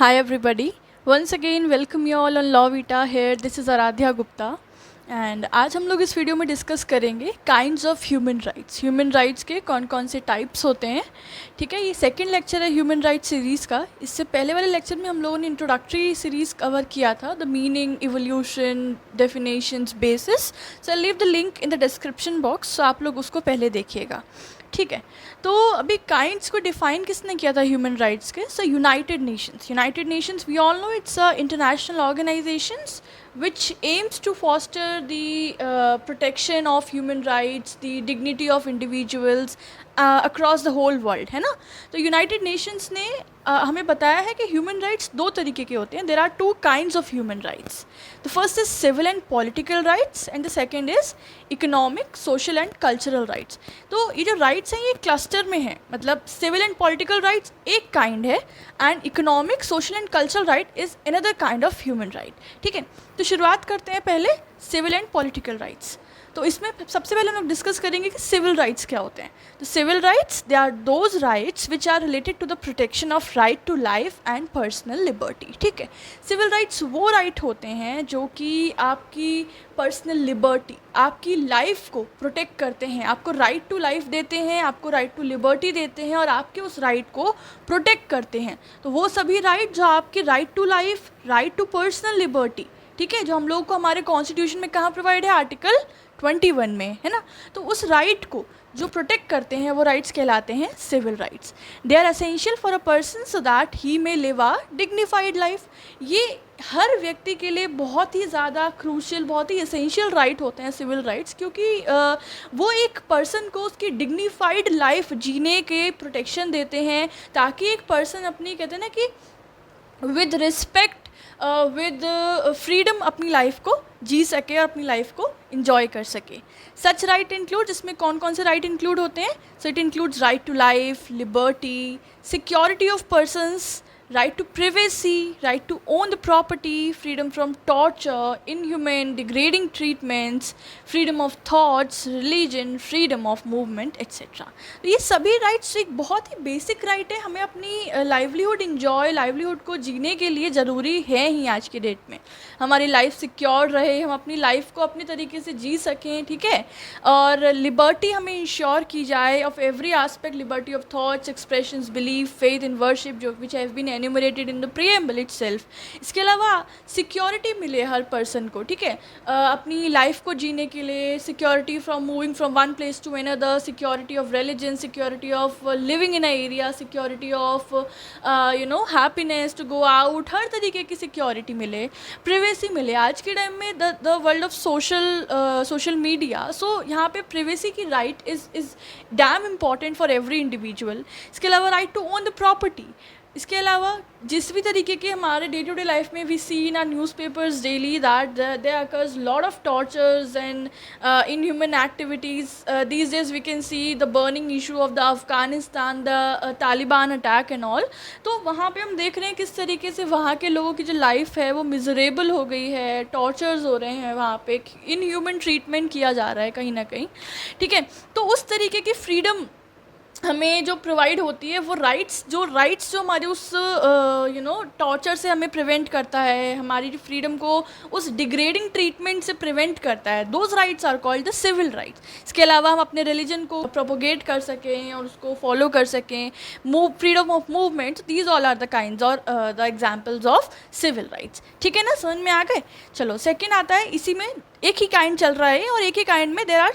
Hi everybody. Once again welcome you all on Law Vita here. This is Aradhya Gupta and आज हम लोग इस video में discuss करेंगे kinds of human rights. Human rights के कौन कौन से टाइप्स होते हैं। ठीक है, ये सेकंड लेक्चर है ह्यूमन राइट्स सीरीज़ का। इससे पहले वाले लेक्चर में हम लोगों ने इंट्रोडक्टरी सीरीज़ कवर किया था, the meaning, evolution, definitions, basis. So I leave the link in the description box, so आप लोग उसको पहले देखिएगा। ठीक है, तो अभी काइंड्स को डिफाइन किसने किया था ह्यूमन राइट्स के? So United Nations we all know it's a international organisations which aims to foster the protection of human rights, the dignity of individuals across the whole world, है ना। तो United Nations ने हमें बताया है कि human rights दो तरीके के होते हैं। There are two kinds of human rights. The first is civil and political rights and the second is economic, social and cultural rights. तो ये जो राइट्स हैं ये क्लस्टर में हैं, मतलब सिविल एंड पॉलिटिकल राइट्स एक काइंड है and economic, social and cultural right is another kind of human right. ठीक है, तो शुरुआत करते हैं पहले सिविल एंड पॉलिटिकल राइट्स। तो इसमें सबसे पहले हम लोग डिस्कस करेंगे कि सिविल राइट्स क्या होते हैं। तो civil rights they are those rights which are related to the protection of right to life and personal liberty. ठीक है, सिविल राइट्स वो राइट होते हैं जो कि आपकी पर्सनल लिबर्टी, आपकी लाइफ को प्रोटेक्ट करते हैं, आपको राइट टू लाइफ देते हैं, आपको राइट टू लिबर्टी देते हैं और आपके उस राइट को प्रोटेक्ट करते हैं। तो वो सभी राइट जो आपके right to life, right to personal liberty, ठीक है, जो हम लोगों को हमारे कॉन्स्टिट्यूशन में कहाँ प्रोवाइड है, आर्टिकल 21 में, है ना। तो उस राइट को जो प्रोटेक्ट करते हैं वो राइट्स कहलाते हैं civil rights. They are essential for a person so that he may live a dignified life. ये हर व्यक्ति के लिए बहुत ही ज़्यादा क्रूशियल, बहुत ही एसेंशियल राइट होते हैं सिविल राइट्स, क्योंकि वो एक पर्सन को उसकी डिग्निफाइड लाइफ जीने के प्रोटेक्शन देते हैं, ताकि एक पर्सन अपनी, कहते हैं ना कि विद रिस्पेक्ट, विद फ्रीडम अपनी लाइफ को जी सके और अपनी लाइफ को इंजॉय कर सके। सच राइट इंक्लूड, इसमें कौन कौन से राइट इंक्लूड होते हैं? So it includes right to life, liberty, security of persons, right to privacy, right to own the property, freedom from torture, inhumane, degrading treatments, freedom of thoughts, religion, freedom of movement, etc. तो ये सभी rights एक बहुत ही basic right है। हमें अपनी livelihood enjoy, livelihood को जीने के लिए ज़रूरी है ही आज के डेट में। हमारी लाइफ सिक्योर रहे, हम अपनी लाइफ को अपने तरीके से जी सकें, ठीक है, और लिबर्टी हमें इंश्योर की जाए of every aspect, liberty of thoughts, expressions, belief, faith in worship, जो which have been enumerated in the preamble itself. इसके अलावा सिक्योरिटी मिले हर पर्सन को, ठीक है, अपनी लाइफ को जीने के लिए, security from moving from one place to another, security of religion, security of living in a area, security of happiness to go out, हर तरीके की सिक्योरिटी मिले, प्रिवेसी मिले। आज के टाइम में the world of social media, so यहाँ पे प्रिवेसी की right is damn important for every individual. इसके अलावा right to own the property. इसके अलावा जिस भी तरीके के हमारे डे टू डे लाइफ में we see in our newspapers daily that there occurs lot of tortures and inhuman activities. These days we can see the burning issue of the Afghanistan, the Taliban attack and all. तो वहाँ पे हम देख रहे हैं किस तरीके से वहाँ के लोगों की जो लाइफ है वो मिजरेबल हो गई है, टॉर्चर्स हो रहे हैं, वहाँ पे इनह्यूमन ट्रीटमेंट किया जा रहा है कहीं ना कहीं, ठीक है। तो उस तरीके की फ्रीडम हमें जो प्रोवाइड होती है, वो राइट्स जो हमारे उस टॉर्चर से हमें प्रिवेंट करता है, हमारी जो फ्रीडम को उस डिग्रेडिंग ट्रीटमेंट से प्रिवेंट करता है, those rights are called the civil rights. इसके अलावा हम अपने रिलीजन को प्रोपोगेट कर सकें और उसको फॉलो कर सकें, freedom of movement, these all are the kinds और the examples of civil rights. ठीक है ना, समझ में आ गए। चलो सेकेंड आता है, इसी में एक ही काइंड चल रहा है और एक ही काइंड में there are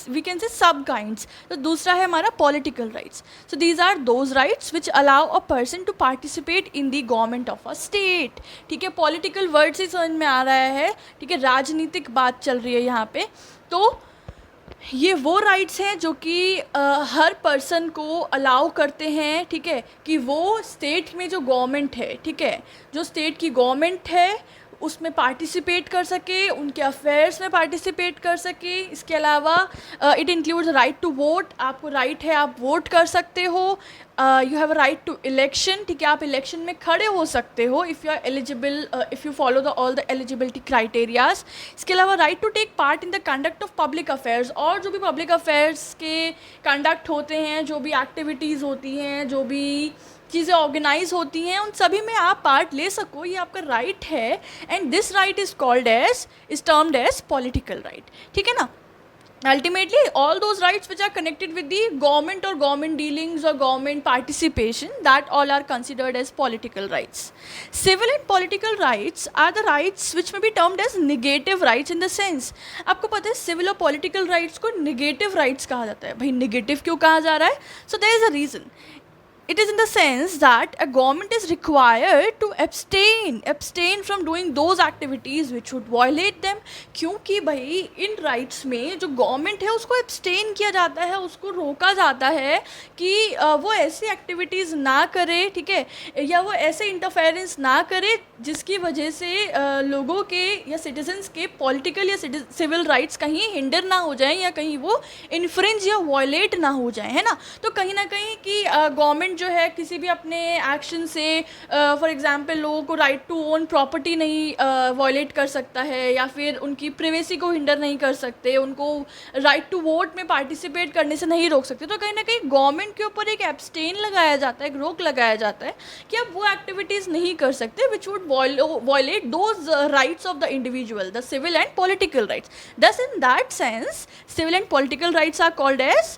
we can say सब काइंड्स। तो दूसरा है हमारा political rights. So these are those rights which allow a person to participate in the government of a state. ठीक है, पॉलिटिकल वर्ड से समझ में आ रहा है, ठीक है, राजनीतिक बात चल रही है यहाँ पे। तो ये वो राइट्स हैं जो कि हर पर्सन को अलाउ करते हैं, ठीक है, कि वो स्टेट में जो गवर्नमेंट है, ठीक है, जो स्टेट की गवर्नमेंट है उसमें पार्टिसिपेट कर सके, उनके अफेयर्स में पार्टिसिपेट कर सके। इसके अलावा it includes right to vote, आपको राइट है, आप वोट कर सकते हो। You have a right to election, ठीक है, आप इलेक्शन में खड़े हो सकते हो if you are eligible, if you follow the all the eligibility criterias. इसके अलावा right to take part in the conduct of public affairs, और जो भी पब्लिक अफेयर्स के कंडक्ट होते हैं, जो भी एक्टिविटीज़ होती हैं, जो भी चीज़ें ऑर्गेनाइज होती हैं, उन सभी में आप पार्ट ले सको, ये आपका राइट है। And this right is called as, is termed as political right, ठीक है ना। Ultimately, all those rights which are connected with the government or government dealings or government participation, that all are considered as political rights. Civil and political rights are the rights which may be termed as negative rights in the sense, आपको पता है civil और political rights को negative rights कहा जाता है। भाई negative क्यों कहा जा रहा है? So there is a reason. It is in the sense that a government is required to abstain from doing those activities which would violate them, क्योंकि भाई इन rights में जो government है उसको abstain किया जाता है, उसको रोका जाता है कि वो ऐसी activities ना करे, ठीक है, या वो ऐसे interference ना करे जिसकी वजह से लोगों के या citizens के political या civil rights कहीं hinder ना हो जाएं या कहीं वो infringe या violate ना हो जाएं, है ना। तो कहीं ना कहीं कि गवर्नमेंट जो है किसी भी अपने एक्शन से फॉर एग्जांपल लोगों को राइट टू ओन प्रॉपर्टी नहीं वायलेट कर सकता है, या फिर उनकी प्रिवेसी को हिंडर नहीं कर सकते, उनको राइट टू वोट में पार्टिसिपेट करने से नहीं रोक सकते। तो कहीं ना कहीं गवर्नमेंट के ऊपर एक एब्सटेन लगाया जाता है, एक रोक लगाया जाता है कि अब वो एक्टिविटीज़ नहीं कर सकते which would violate those rights of the individual, the civil and political rights. Thus in that sense civil and political rights are called as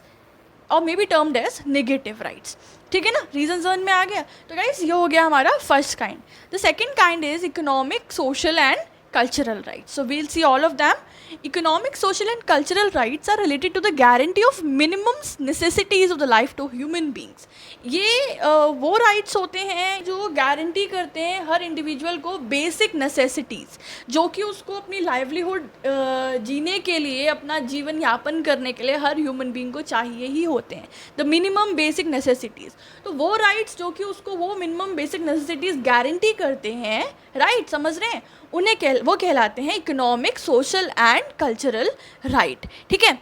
और may be termed as negative rights, ठीक है ना। Reason समझ में आ गया। तो guys ये हो गया हमारा first kind. The second kind is economic, social and cultural rights. So we'll see all of them. Economic, social and cultural rights are related to the guarantee of minimum necessities of the life to human beings. ये वो rights होते हैं जो guarantee करते हैं हर individual को basic necessities, जो कि उसको अपनी लाइवलीहुड जीने के लिए, अपना जीवन यापन करने के लिए हर ह्यूमन बीइंग को चाहिए ही होते हैं, द मिनिमम बेसिक नेसेसिटीज़। तो वो राइट्स जो कि उसको वो मिनिमम बेसिक नेसेसिटीज़ गारंटी करते हैं, राइट, समझ रहे हैं, उन्हें वो कहलाते हैं economic, social and cultural right, ठीक है।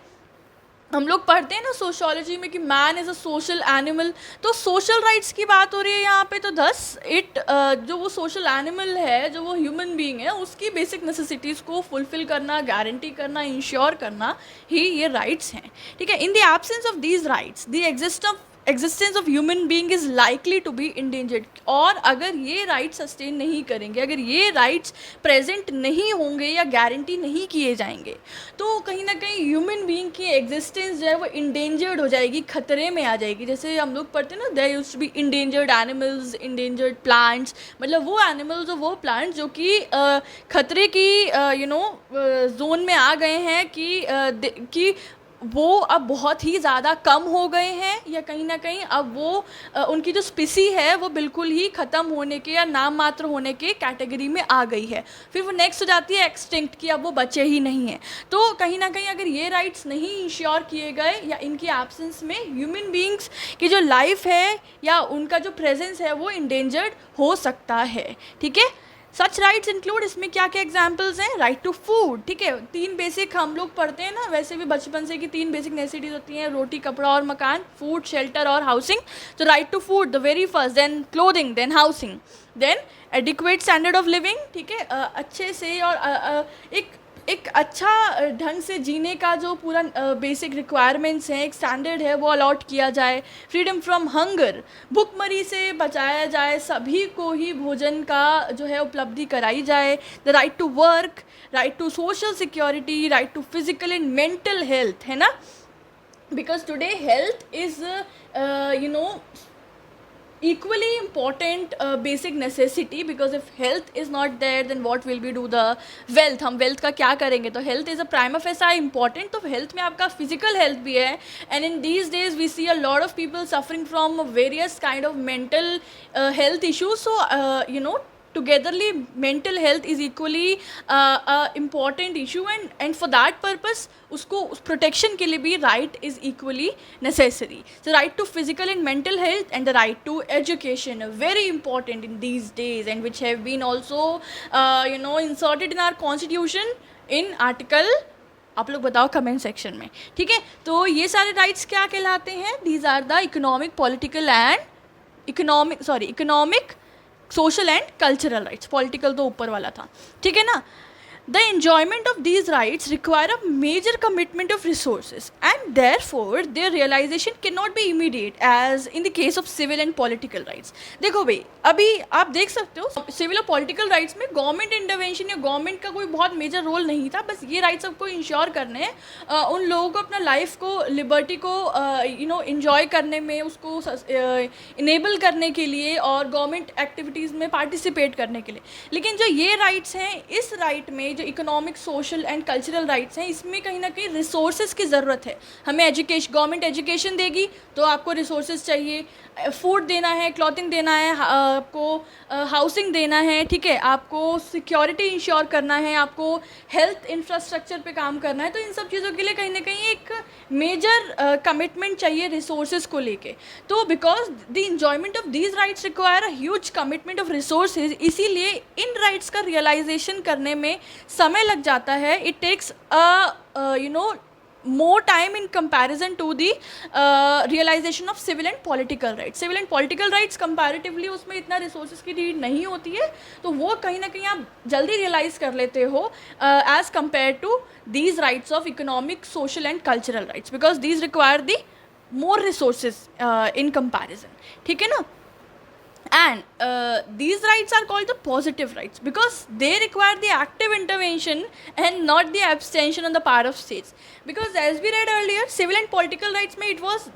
हम लोग पढ़ते हैं ना सोशियोलॉजी में कि man is a social animal, तो सोशल राइट्स की बात हो रही है यहाँ पे। तो दस जो वो सोशल एनिमल है, जो वो ह्यूमन बीइंग है, उसकी बेसिक नेसेसिटीज़ को फुलफिल करना, गारंटी करना, इंश्योर करना ही ये राइट्स हैं, ठीक है। In the absence of these rights the existence of human being is likely to be endangered. और अगर ये राइट्स सस्टेन नहीं करेंगे, अगर ये राइट्स प्रेजेंट नहीं होंगे या गारंटी नहीं किए जाएंगे, तो कहीं ना कहीं ह्यूमन बीइंग की एग्जिस्टेंस जो है वो इंडेंजर्ड हो जाएगी, खतरे में आ जाएगी। जैसे हम लोग पढ़ते हैं ना, there used to be endangered animals, endangered plants, मतलब वो एनिमल्स और वो प्लांट्स जो कि खतरे की जोन में आ गए हैं कि वो अब बहुत ही ज़्यादा कम हो गए हैं, या कहीं ना कहीं अब वो उनकी जो स्पीसी है वो बिल्कुल ही ख़त्म होने के या नाम मात्र होने के कैटेगरी में आ गई है। फिर वो नेक्स्ट हो जाती है एक्सटिंक्ट, कि अब वो बचे ही नहीं हैं। तो कहीं ना कहीं अगर ये राइट्स नहीं इंश्योर किए गए या इनकी एब्सेंस में ह्यूमन बीइंग्स की जो लाइफ है या उनका जो प्रेजेंस है वो इंडेंजर्ड हो सकता है, ठीक है। सच राइट्स इंक्लूड, इसमें क्या क्या एग्जाम्पल्स हैं, राइट टू फूड, ठीक है। 3 बेसिक हम लोग पढ़ते हैं ना वैसे भी बचपन से कि 3 बेसिक नेसेसिटीज होती हैं, रोटी, कपड़ा और मकान, फूड, शेल्टर और हाउसिंग। तो right to food the very first, then clothing, then housing, then adequate standard of living, ठीक है, अच्छे से और एक अच्छा ढंग से जीने का जो पूरा बेसिक रिक्वायरमेंट्स हैं, एक स्टैंडर्ड है, वो अलॉट किया जाए। फ्रीडम फ्रॉम हंगर, भुखमरी से बचाया जाए, सभी को ही भोजन का जो है उपलब्धि कराई जाए। The right to work, right to social security, right to physical and mental health, है ना, because today health is equally important basic necessity, because if health is not there then what will we do the wealth, हम wealth का क्या करेंगे। तो health is a prima facie important, तो health में आपका physical health भी है, and in these days we see a lot of people suffering from various kind of mental health issues, so togetherly mental health is equally important issue, and for that purpose उसको उस protection के लिए भी right is equally necessary. So right to physical and mental health and the right to education are very important in these days, and which have been also inserted in our constitution in article, आप लोग बताओ comment section में, ठीक है। तो ये सारे rights क्या कहलाते हैं, these are the economic, political and economic, social and cultural rights. Political तो ऊपर वाला था, ठीक है ना। The enjoyment of these rights require a major commitment of resources, and therefore their realization cannot be immediate as in the case of civil and political rights. देखो भाई, अभी आप देख सकते हो सिविल और पॉलिटिकल राइट्स में गवर्नमेंट इंटरवेंशन या गवर्नमेंट का कोई बहुत मेजर रोल नहीं था, बस ये राइट्स सबको इंश्योर करने हैं, उन लोगों को अपना लाइफ को, लिबर्टी को इंजॉय करने में, उसको इनेबल करने के लिए और गवर्नमेंट एक्टिविटीज़ में पार्टिसिपेट करने के लिए. लेकिन जो ये राइट्स हैं, इस राइट में जो economic, social and cultural rights हैं, इसमें कहीं ना कहीं रिसोर्सेज की ज़रूरत है. हमें एजुकेशन, गवर्नमेंट एजुकेशन देगी तो आपको रिसोर्सेज चाहिए, फूड देना है, क्लॉथिंग देना है, आपको हाउसिंग देना है, ठीक है, आपको सिक्योरिटी इंश्योर करना है, आपको हेल्थ इंफ्रास्ट्रक्चर पे काम करना है. तो इन सब चीज़ों के लिए कहीं ना कहीं एक मेजर कमिटमेंट चाहिए रिसोर्सेज को लेके. तो because the enjoyment of these rights require a huge commitment of resources, इसीलिए इन राइट्स का रियलाइजेशन करने में समय लग जाता है. It takes more time in comparison to the realization of civil and political rights. Civil and political rights comparatively उसमें इतना resources की need नहीं होती है, तो वो कहीं ना कहीं आप जल्दी realize कर लेते हो as compared to these rights of economic, social and cultural rights, because these require the more resources in comparison. ठीक है ना? And these rights are called the positive rights because they require the active intervention and not the abstention on the part of states. Because as we read earlier, civil and political rights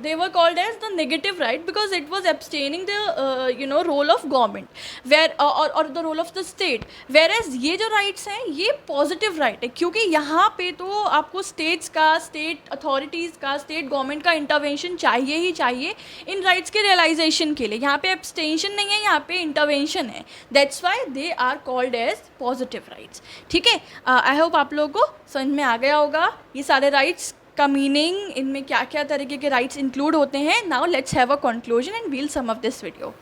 they were called as the negative right because it was abstaining the role of government where or the role of the state. Whereas ये जो rights हैं ये positive right है, क्योंकि यहाँ पे तो आपको states का, state authorities का, state government का intervention चाहिए ही चाहिए इन rights के realization के लिए. यहाँ पे abstention नहीं है, यहाँ पे इंटरवेंशन है. That's why they are called as positive rights. ठीक है, आई होप आप लोगों को समझ में आ गया होगा ये सारे राइट्स का मीनिंग, इनमें क्या क्या तरीके के राइट्स इंक्लूड होते हैं. Now let's have a conclusion and we'll sum of this video.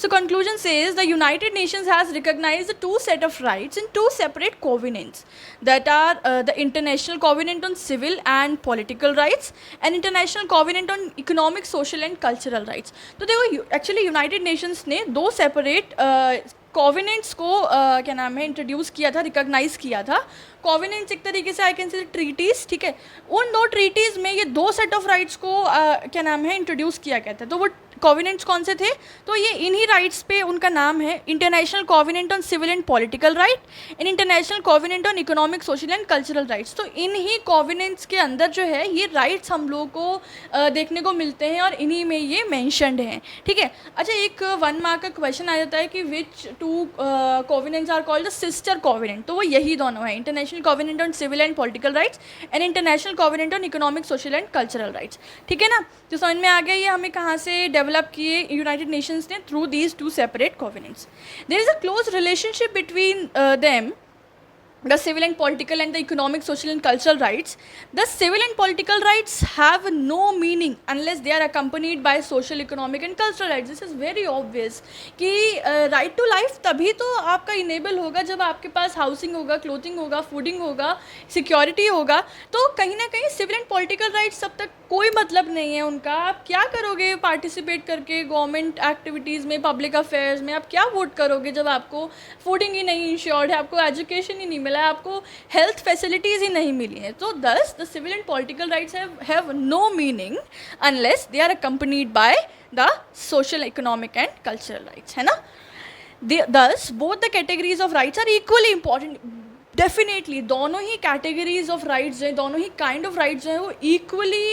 So conclusion says the United Nations has recognized the two set of rights in two separate covenants that are the International Covenant on Civil and Political Rights and International Covenant on Economic, Social and Cultural Rights. तो देखो actually United Nations ने दो separate कोविनेंट्स को क्या नाम है introduce किया था, रिकॉग्नाइज किया था. कोविनेंट्स एक तरीके से आई कैन से ट्रीटीज़. ठीक है, उन दो ट्रीटीज़ में ये दो सेट ऑफ राइट्स को क्या नाम है इंट्रोड्यूस किया गया था. तो वो कोविनेंट्स कौन से थे? तो ये इन्हीं राइट्स पे उनका नाम है international covenant on civil and political right and international covenant on economic, social and cultural rights. तो इन्हीं कोविनेंट्स के अंदर जो है ये राइट्स हम लोग को देखने को मिलते हैं और इन्हीं में ये मैंशनड हैं. ठीक है, अच्छा एक 1 मार्क का क्वेश्चन आ जाता है कि which two covenants are called the sister covenant. तो वो यही दोनों है, international covenant on civil and political rights and international covenant on economic, social and cultural rights. ठीक है ना, तो समझ में आ गया ये हमें कहाँ से डेवलप किए यूनाइटेड नेशंस ने through these two separate covenants. There is a close relationship between them, the civil and political and the economic, social and cultural rights. The civil and political rights have no meaning unless they are accompanied by social, economic and cultural rights. This is very obvious कि right to life तभी तो आपका enable होगा जब आपके पास housing होगा, clothing होगा, fooding होगा, सिक्योरिटी होगा. तो कहीं ना कहीं सिविल एंड पॉलिटिकल राइट्स तब तक कोई मतलब नहीं है उनका. आप क्या करोगे पार्टिसिपेट करके गवर्नमेंट एक्टिविटीज़ में, पब्लिक अफेयर्स में? आप क्या वोट करोगे जब आपको फूडिंग ही नहीं इंश्योर्ड है, आपको एजुकेशन ही नहीं मिला है, आपको हेल्थ फैसिलिटीज़ ही नहीं मिली हैं? तो thus the civil and political rights have no meaning unless they are accompanied by the social, economic and cultural rights, है ना. Thus both the categories of rights are equally important. Definitely दोनों ही categories of rights हैं, दोनों ही kind of rights हैं, वो equally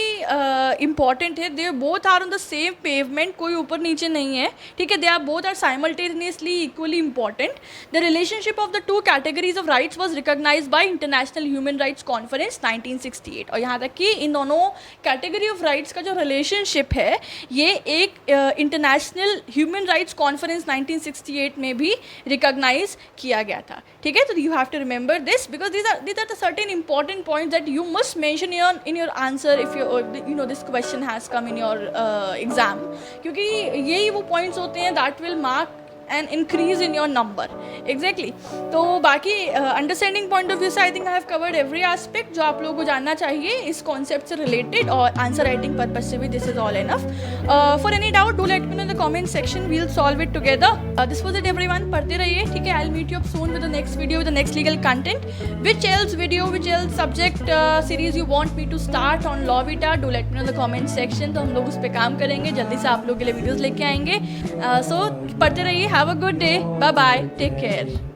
important है. They both are on the same pavement, कोई ऊपर नीचे नहीं है. ठीक है, they are both are simultaneously equally important. The relationship of the two categories of rights was recognise by international human rights conference 1968. और यहाँ तक कि इन दोनों कैटेगरी ऑफ राइट्स का जो रिलेशनशिप है ये एक इंटरनेशनल ह्यूमन राइट्स कॉन्फ्रेंस 1968 में भी रिकॉग्नाइज किया गया था. ठीक है, तो you have to remember this because these are the certain important points that you must mention in your answer if you this question has come in your exam. क्योंकि यही वो points होते हैं that will mark and increase in your number. Exactly. तो बाकी understanding point of view से I think I have covered every aspect जो आप लोगों को जानना चाहिए इस कॉन्सेप्ट से रिलेटेड, और आंसर राइटिंग पर्पज से भी this is all enough. For any doubt do let me know in the comment section, we will solve it together. This was it everyone. पढ़ते रहिए, ठीक है. I will meet you up soon with the next video with the next legal content. Which else video, which else subject series you want me to start on Law Vita, do let me know in the comment section. तो हम लोग उस पर काम करेंगे, जल्दी से आप लोगों के लिए वीडियोज़ लेके आएंगे. सो पढ़ते रहिए. Have a good day. Bye bye. Take care.